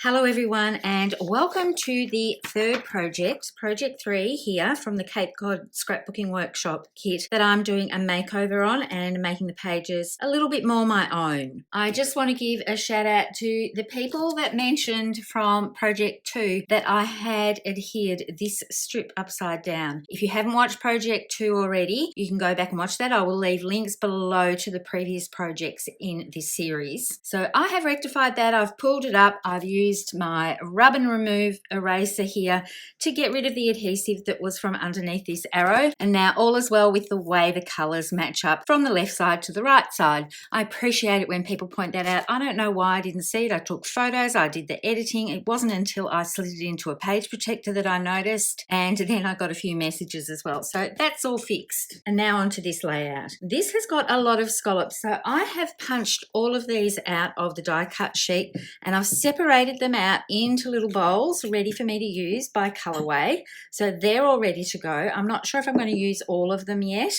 Hello everyone and welcome to the third project, Project 3 here from the Cape Cod Scrapbooking Workshop kit that I'm doing a makeover on and making the pages a little bit more my own. I just want to give a shout out to the people that mentioned from Project 2 that I had adhered this strip upside down. If you haven't watched Project 2 already, you can go back and watch that. I will leave links below to the previous projects in this series. So I have rectified that. I've pulled it up. I've used my rub and remove eraser here to get rid of the adhesive that was from underneath this arrow, and now all is well with the way the colors match up from the left side to the right side. I appreciate it when people point that out. I don't know why I didn't see it. I took photos, I did the editing. It wasn't until I slid it into a page protector that I noticed, and then I got a few messages as well. So that's all fixed. And now onto this layout. This has got a lot of scallops, so I have punched all of these out of the die cut sheet and I've separated them out into little bowls ready for me to use by colorway. So they're all ready to go. I'm not sure if I'm going to use all of them yet,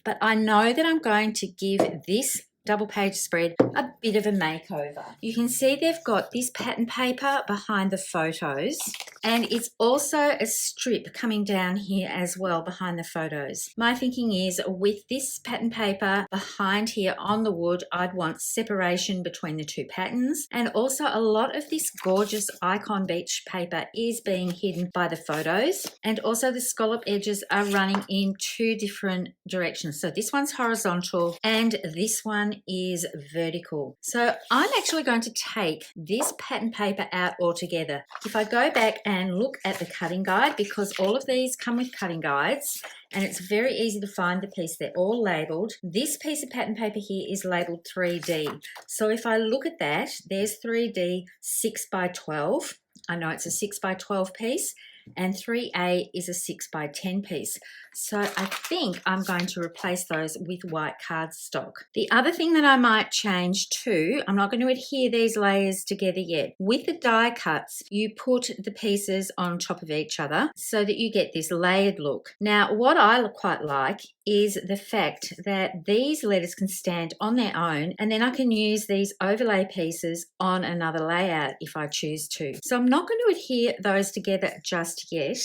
but I know that I'm going to give this double page spread a bit of a makeover. You can see they've got this pattern paper behind the photos, and it's also a strip coming down here as well behind the photos. My thinking is with this pattern paper behind here on the wood, I'd want separation between the two patterns, and also a lot of this gorgeous icon beach paper is being hidden by the photos, and also the scallop edges are running in two different directions. So this one's horizontal and this one is vertical. So I'm actually going to take this pattern paper out altogether. If I go back and look at the cutting guide, because all of these come with cutting guides and it's very easy to find the piece, they're all labeled. This piece of pattern paper here is labeled 3D. So if I look at that, there's 3D 6 by 12. I know it's a 6 by 12 piece, and 3A is a 6 by 10 piece. So I think I'm going to replace those with white cardstock. The other thing that I might change too, I'm not going to adhere these layers together yet. With the die cuts, you put the pieces on top of each other so that you get this layered look. Now, what I quite like is the fact that these letters can stand on their own, and then I can use these overlay pieces on another layout if I choose to. So I'm not going to adhere those together just yet.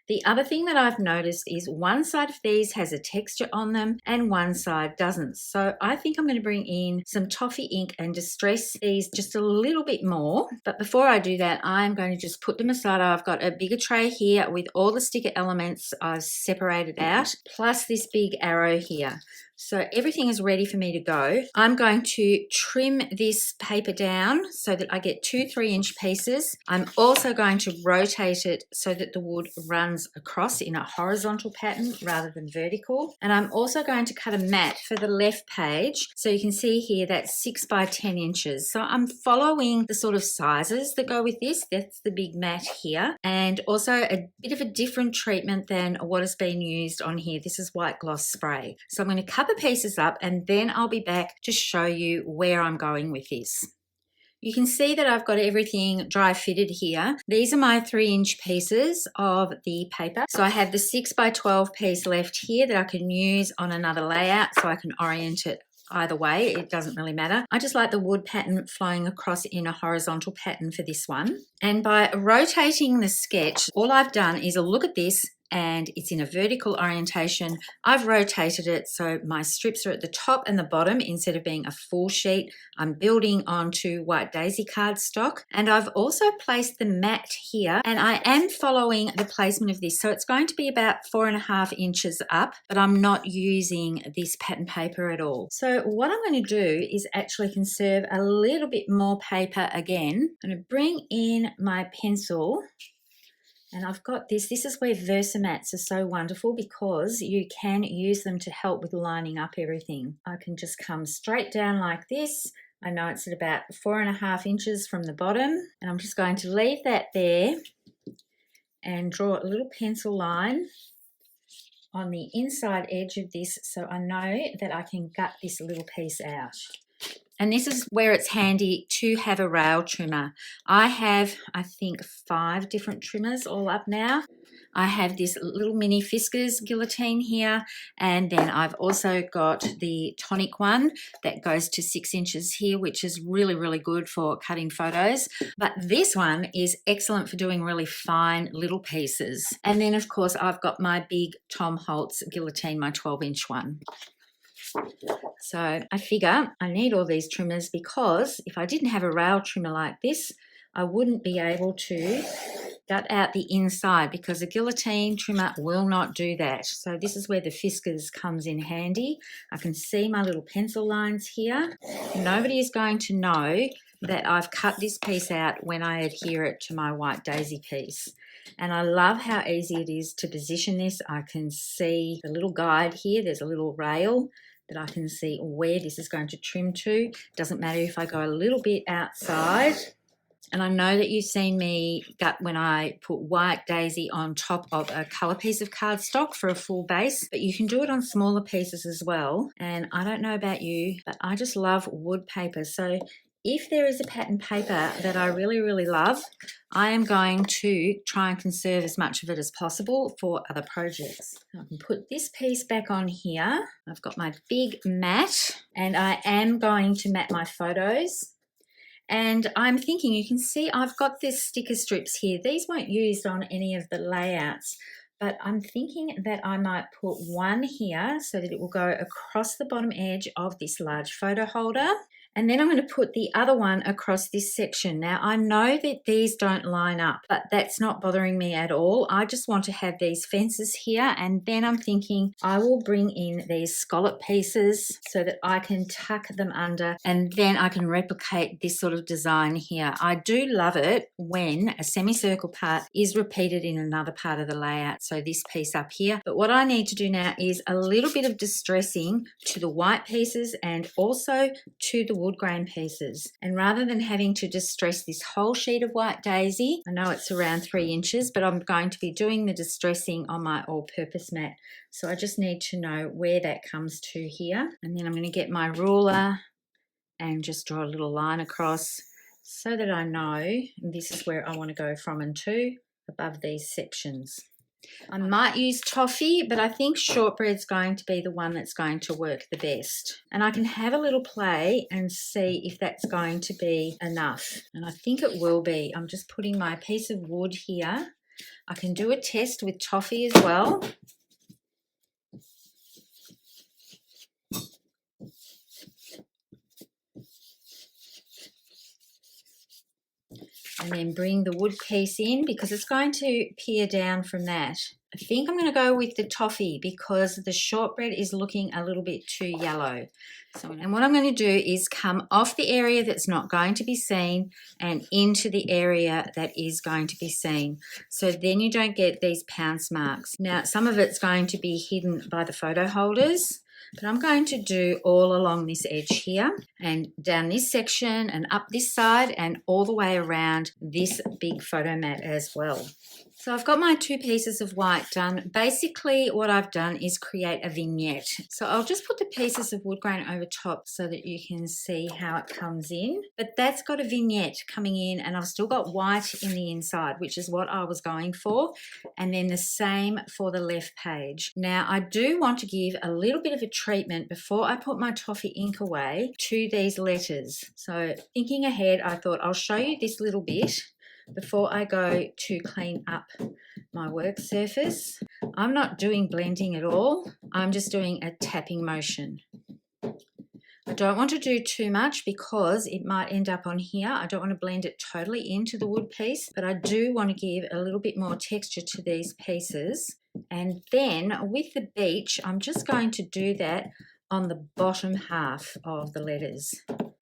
The other thing that I've noticed is one side of these has a texture on them and one side doesn't. So I think I'm going to bring in some toffee ink and distress these just a little bit more. But before I do that, I'm going to just put them aside. I've got a bigger tray here with all the sticker elements I've separated out, plus this big arrow here. So everything is ready for me to go. I'm going to trim this paper down so that I get two 3-inch pieces. I'm also going to rotate it so that the wood runs across in a horizontal pattern rather than vertical. And I'm also going to cut a mat for the left page. So you can see here that's 6 by 10 inches. So I'm following the sort of sizes that go with this. That's the big mat here. And also a bit of a different treatment than what has been used on here. This is white gloss spray. So I'm going to cut the pieces up and then I'll be back to show you where I'm going with this. You can see that I've got everything dry fitted here. These are my 3-inch pieces of the paper. So I have the 6 by 12 piece left here that I can use on another layout so I can orient it either way. It doesn't really matter. I just like the wood pattern flowing across in a horizontal pattern for this one. And by rotating the sketch, all I've done is a look at this and it's in a vertical orientation. I've rotated it so my strips are at the top and the bottom instead of being a full sheet. I'm building onto white daisy cardstock, and I've also placed the mat here, and I am following the placement of this. So it's going to be about 4.5 inches up, but I'm not using this pattern paper at all. So what I'm going to do is actually conserve a little bit more paper again. I'm going to bring in my pencil. And I've got this is where Versamats are so wonderful because you can use them to help with lining up everything. I can just come straight down like this. I know it's at about 4.5 inches from the bottom, and I'm just going to leave that there and draw a little pencil line on the inside edge of this so I know that I can gut this little piece out. And this is where it's handy to have a rail trimmer. I have, I think, 5 different trimmers all up now. I have this little mini Fiskars guillotine here, and then I've also got the tonic one that goes to 6 inches here, which is really, really good for cutting photos. But this one is excellent for doing really fine little pieces. And then, of course, I've got my big Tom Holtz guillotine, my 12-inch one. So I figure I need all these trimmers because if I didn't have a rail trimmer like this, I wouldn't be able to gut out the inside because a guillotine trimmer will not do that. So this is where the Fiskars comes in handy. I can see my little pencil lines here. Nobody is going to know that I've cut this piece out when I adhere it to my white daisy piece. And I love how easy it is to position this. I can see the little guide here. There's a little rail that I can see where this is going to trim to. Doesn't matter if I go a little bit outside. And I know that you've seen me gut when I put white daisy on top of a colour piece of cardstock for a full base, but you can do it on smaller pieces as well. And I don't know about you, but I just love wood paper. So if there is a pattern paper that I really, really love, I am going to try and conserve as much of it as possible for other projects. I can put this piece back on here. I've got my big mat, and I am going to mat my photos. And I'm thinking, you can see I've got these sticker strips here. These weren't used on any of the layouts, but I'm thinking that I might put one here so that it will go across the bottom edge of this large photo holder. And then I'm going to put the other one across this section. Now, I know that these don't line up, but that's not bothering me at all. I just want to have these fences here. And then I'm thinking I will bring in these scallop pieces so that I can tuck them under, and then I can replicate this sort of design here. I do love it when a semicircle part is repeated in another part of the layout. So this piece up here. But what I need to do now is a little bit of distressing to the white pieces and also to the wood grain pieces. And rather than having to distress this whole sheet of white daisy, I know it's around 3 inches, but I'm going to be doing the distressing on my all-purpose mat. So I just need to know where that comes to here. And then I'm going to get my ruler and just draw a little line across so that I know this is where I want to go from and to above these sections. I might use toffee, but I think shortbread's going to be the one that's going to work the best. And I can have a little play and see if that's going to be enough. And I think it will be. I'm just putting my piece of wood here. I can do a test with toffee as well. And then bring the wood piece in because it's going to peer down from that. I think I'm going to go with the toffee because the shortbread is looking a little bit too yellow. And what I'm going to do is come off the area that's not going to be seen and into the area that is going to be seen. So then you don't get these pounce marks. Now, some of it's going to be hidden by the photo holders, but I'm going to do all along this edge here and down this section and up this side and all the way around this big photo mat as well. So I've got my 2 pieces of white done. Basically what I've done is create a vignette. So I'll just put the pieces of wood grain over top so that you can see how it comes in. But that's got a vignette coming in, and I've still got white in the inside, which is what I was going for. And then the same for the left page. Now I do want to give a little bit of a treatment before I put my toffee ink away to these letters. So thinking ahead, I thought I'll show you this little bit before I go to clean up my work surface. I'm not doing blending at all. I'm just doing a tapping motion. I don't want to do too much because it might end up on here. I don't want to blend it totally into the wood piece, but I do want to give a little bit more texture to these pieces. And then with the beach, I'm just going to do that on the bottom half of the letters.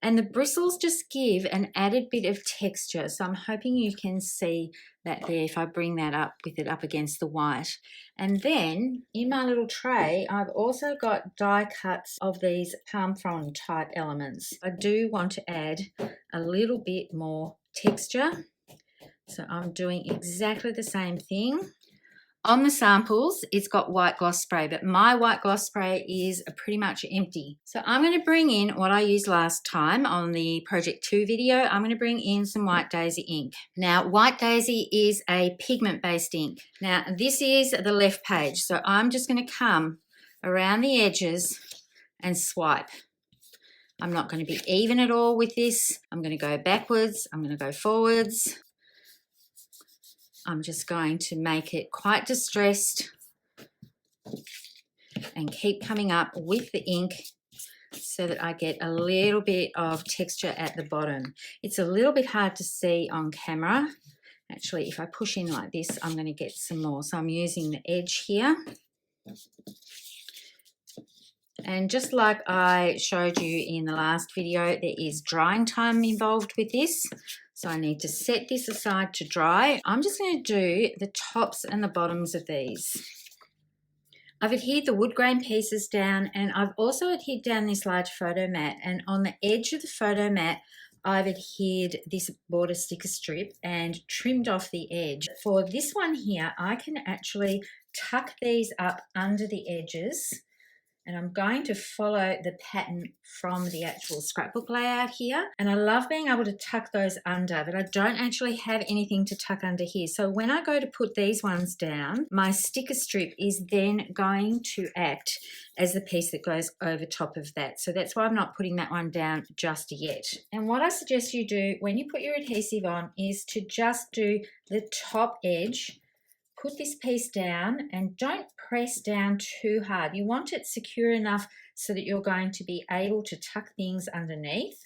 And the bristles just give an added bit of texture. So I'm hoping you can see that there if I bring that up with it up against the white. And then in my little tray, I've also got die cuts of these palm frond type elements. I do want to add a little bit more texture. So I'm doing exactly the same thing On the samples, it's got white gloss spray, but my white gloss spray is pretty much empty. So I'm going to bring in what I used last time on the Project 2 video. I'm going to bring in some White Daisy ink. Now, White Daisy is a pigment-based ink. Now, this is the left page, so I'm just going to come around the edges and swipe. I'm not going to be even at all with this. I'm going to go backwards. I'm going to go forwards. I'm just going to make it quite distressed and keep coming up with the ink so that I get a little bit of texture at the bottom. It's a little bit hard to see on camera. Actually, if I push in like this, I'm going to get some more. So I'm using the edge here. And just like I showed you in the last video, there is drying time involved with this. So I need to set this aside to dry. I'm just going to do the tops and the bottoms of these. I've adhered the wood grain pieces down, and I've also adhered down this large photo mat, and on the edge of the photo mat I've adhered this border sticker strip and trimmed off the edge. For this one here, I can actually tuck these up under the edges, and I'm going to follow the pattern from the actual scrapbook layout here. And I love being able to tuck those under, but I don't actually have anything to tuck under here. So when I go to put these ones down, my sticker strip is then going to act as the piece that goes over top of that. So that's why I'm not putting that one down just yet. And what I suggest you do when you put your adhesive on is to just do the top edge. Put this piece down and don't press down too hard. You want it secure enough so that you're going to be able to tuck things underneath,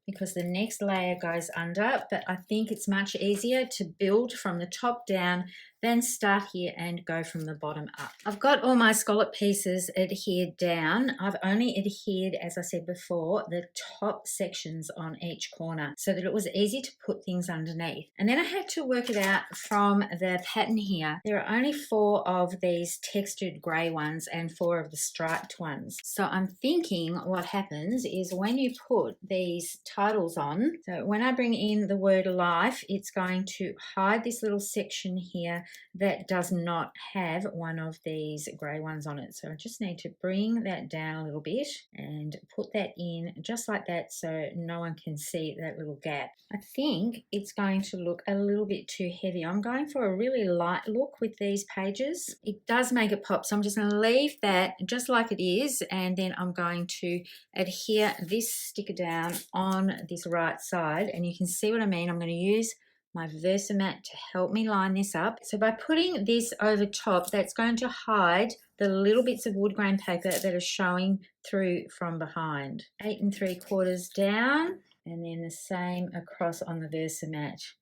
because the next layer goes under, but I think it's much easier to build from the top down than start here and go from the bottom up. I've got all my scallop pieces adhered down. I've only adhered, as I said before, the top sections on each corner so that it was easy to put things underneath. And then I had to work it out from the pattern here. There are only 4 of these textured grey ones and 4 of the striped ones. So I'm thinking what happens is when you put these titles on, so when I bring in the word life, it's going to hide this little section here that does not have one of these grey ones on it. So I just need to bring that down a little bit and put that in just like that so no one can see that little gap. I think it's going to look a little bit too heavy. I'm going for a really light look with these pages. It does make it pop, so I'm just going to leave that just like it is, and then I'm going to adhere this sticker down on this right side, and you can see what I mean. I'm going to use my Versamat to help me line this up. So by putting this over top, that's going to hide the little bits of wood grain paper that are showing through from behind. 8 3/4 down, and then the same across on the Versamat.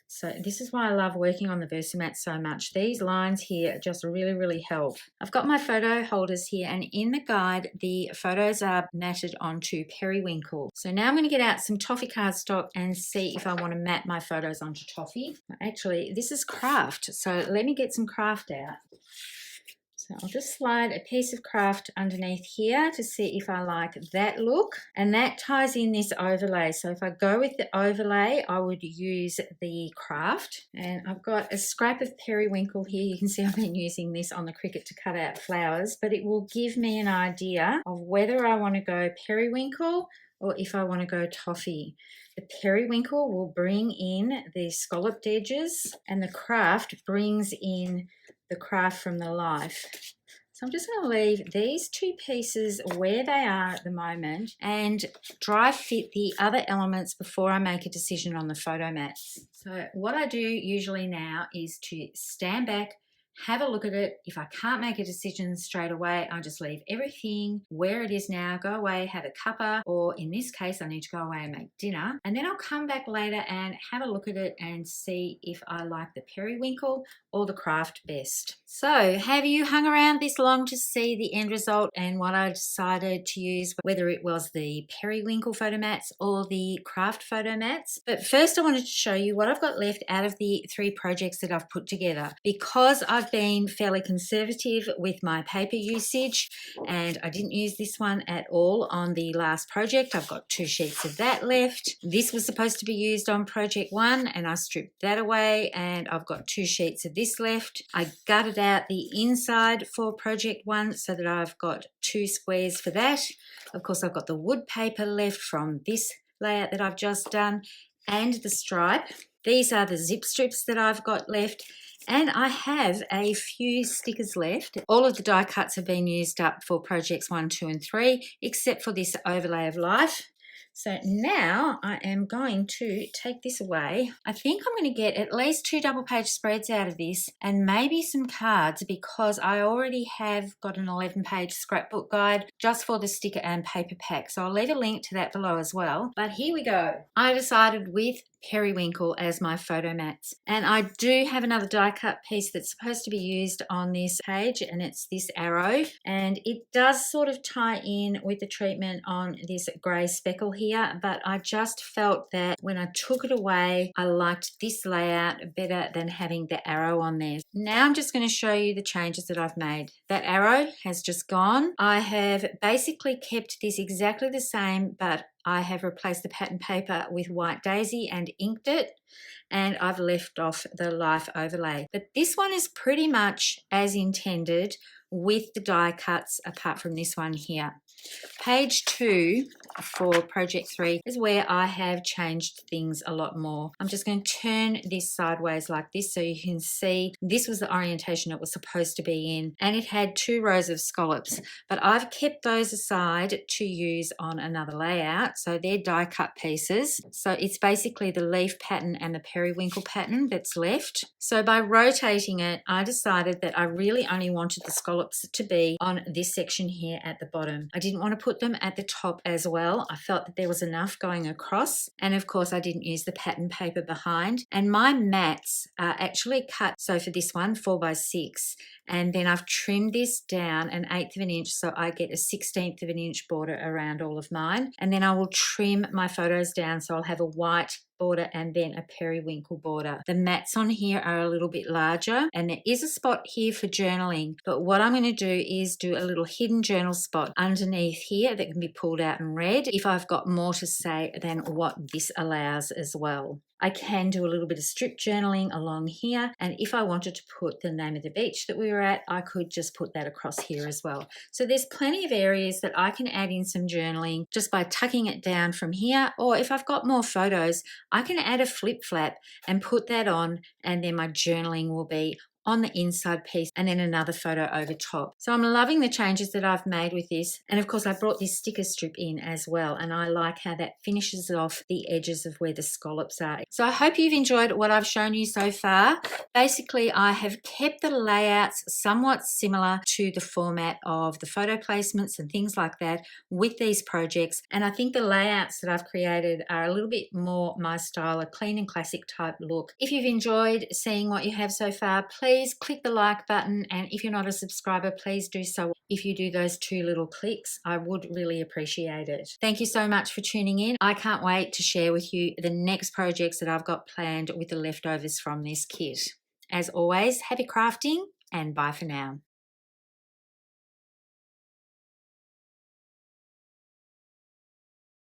So this is why I love working on the Versamat so much. These lines here just really help. I've got my photo holders here, and in the guide the photos are matted onto periwinkle. So now I'm going to get out some toffee cardstock and see if I want to mat my photos onto toffee. Actually, this is craft, so let me get some craft out. So I'll just slide a piece of craft underneath here to see if I like that look, and that ties in this overlay. So if I go with the overlay, I would use the craft, and I've got a scrap of periwinkle here. You can see I've been using this on the Cricut to cut out flowers, but it will give me an idea of whether I want to go periwinkle or if I want to go toffee. The periwinkle will bring in the scalloped edges, and the craft brings in the craft from the life. So I'm just going to leave these 2 pieces where they are at the moment and dry fit the other elements before I make a decision on the photo mats. So what I do usually now is to stand back, have a look at it. If I can't make a decision straight away, I just leave everything where it is now, go away, have a cuppa, or in this case, I need to go away and make dinner. And then I'll come back later and have a look at it and see if I like the periwinkle or the craft best. So have you hung around this long to see the end result and what I decided to use, whether it was the periwinkle photo mats or the craft photo mats? But first I wanted to show you what I've got left out of the 3 projects that I've put together. Because I've I've been fairly conservative with my paper usage, and I didn't use this one at all on the last project. I've got 2 sheets of that left. This was supposed to be used on project 1 and I stripped that away, and I've got 2 sheets of this left. I gutted out the inside for project 1 so that I've got 2 squares for that. Of course, I've got the wood paper left from this layout that I've just done and the stripe. These are the zip strips that I've got left, and I have a few stickers left. All of the die cuts have been used up for projects 1, 2 and 3, except for this overlay of life. So now I am going to take this away. I think I'm going to get at least 2 double page spreads out of this and maybe some cards, because I already have got an 11-page scrapbook guide just for the sticker and paper pack. So I'll leave a link to that below as well. But here we go. I decided with periwinkle as my photo mats, and I do have another die cut piece that's supposed to be used on this page, and it's this arrow, and it does sort of tie in with the treatment on this grey speckle here, but I just felt that when I took it away I liked this layout better than having the arrow on there. Now I'm just going to show you the changes that I've made. That arrow has just gone. I have basically kept this exactly the same, but I have replaced the pattern paper with white daisy and inked it, and I've left off the life overlay. But this one is pretty much as intended with the die cuts, apart from this one here. Page 2 for project 3 is where I have changed things a lot more. I'm just going to turn this sideways like this so you can see this was the orientation it was supposed to be in, and it had 2 rows of scallops, but I've kept those aside to use on another layout. So they're die cut pieces. So it's basically the leaf pattern and the periwinkle pattern that's left. So by rotating it, I decided that I really only wanted the scallops to be on this section here at the bottom. I didn't want to put them at the top as well. I felt that there was enough going across, and of course I didn't use the pattern paper behind. And my mats are actually cut, so for this one 4x6, and then I've trimmed this down 1/8 of an inch so I get a 1/16 of an inch border around all of mine, and then I will trim my photos down so I'll have a white border and then a periwinkle border. The mats on here are a little bit larger, and there is a spot here for journaling, but what I'm going to do is do a little hidden journal spot underneath here that can be pulled out and read if I've got more to say than what this allows as well. I can do a little bit of strip journaling along here, and if I wanted to put the name of the beach that we were at, I could just put that across here as well. So there's plenty of areas that I can add in some journaling just by tucking it down from here, or if I've got more photos, I can add a flip flap and put that on, and then my journaling will be on the inside piece and then another photo over top. So I'm loving the changes that I've made with this, and of course I brought this sticker strip in as well, and I like how that finishes off the edges of where the scallops are. So I hope you've enjoyed what I've shown you so far. Basically I have kept the layouts somewhat similar to the format of the photo placements and things like that with these projects, and I think the layouts that I've created are a little bit more my style, a clean and classic type look. If you've enjoyed seeing what you have so far, please click the like button, and if you're not a subscriber, please do so. If you do those 2 little clicks, I would really appreciate it. Thank you so much for tuning in. I can't wait to share with you the next projects that I've got planned with the leftovers from this kit. As always, happy crafting, and bye for now.